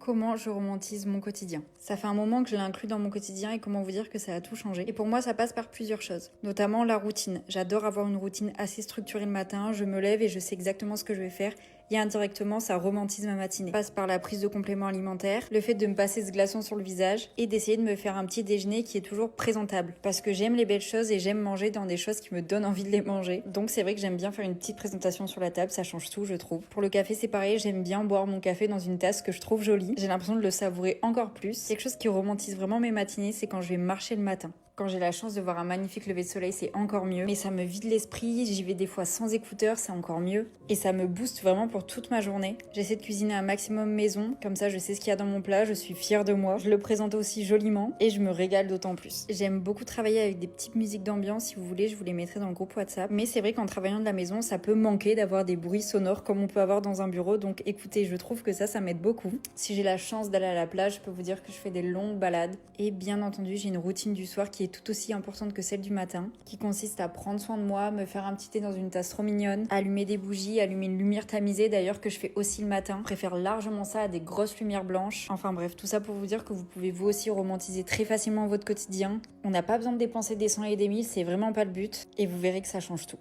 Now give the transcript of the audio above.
comment je romantise mon quotidien. Ça fait un moment que je l'ai inclus dans mon quotidien et comment vous dire que ça a tout changé. Et pour moi, ça passe par plusieurs choses, notamment la routine. J'adore avoir une routine assez structurée le matin, je me lève et je sais exactement ce que je vais faire. Et indirectement, ça romantise ma matinée. Ça passe par la prise de compléments alimentaires, le fait de me passer ce glaçon sur le visage et d'essayer de me faire un petit déjeuner qui est toujours présentable. Parce que j'aime les belles choses et j'aime manger dans des choses qui me donnent envie de les manger. Donc c'est vrai que j'aime bien faire une petite présentation sur la table, ça change tout je trouve. Pour le café c'est pareil, j'aime bien boire mon café dans une tasse que je trouve jolie. J'ai l'impression de le savourer encore plus. Quelque chose qui romantise vraiment mes matinées, c'est quand je vais marcher le matin. Quand j'ai la chance de voir un magnifique lever de soleil, c'est encore mieux. Mais ça me vide l'esprit, j'y vais des fois sans écouteurs, c'est encore mieux. Et ça me booste vraiment pour toute ma journée. J'essaie de cuisiner un maximum maison, comme ça je sais ce qu'il y a dans mon plat, je suis fière de moi. Je le présente aussi joliment et je me régale d'autant plus. J'aime beaucoup travailler avec des petites musiques d'ambiance, si vous voulez, je vous les mettrai dans le groupe WhatsApp. Mais c'est vrai qu'en travaillant de la maison, ça peut manquer d'avoir des bruits sonores comme on peut avoir dans un bureau. Donc écoutez, je trouve que ça m'aide beaucoup. Si j'ai la chance d'aller à la plage, je peux vous dire que je fais des longues balades. Et bien entendu, j'ai une routine du soir qui est tout aussi importante que celle du matin, qui consiste à prendre soin de moi, me faire un petit thé dans une tasse trop mignonne, allumer des bougies, allumer une lumière tamisée d'ailleurs que je fais aussi le matin. Je préfère largement ça à des grosses lumières blanches. Enfin bref, tout ça pour vous dire que vous pouvez vous aussi romantiser très facilement votre quotidien. On n'a pas besoin de dépenser des cents et des mille, c'est vraiment pas le but. Et vous verrez que ça change tout.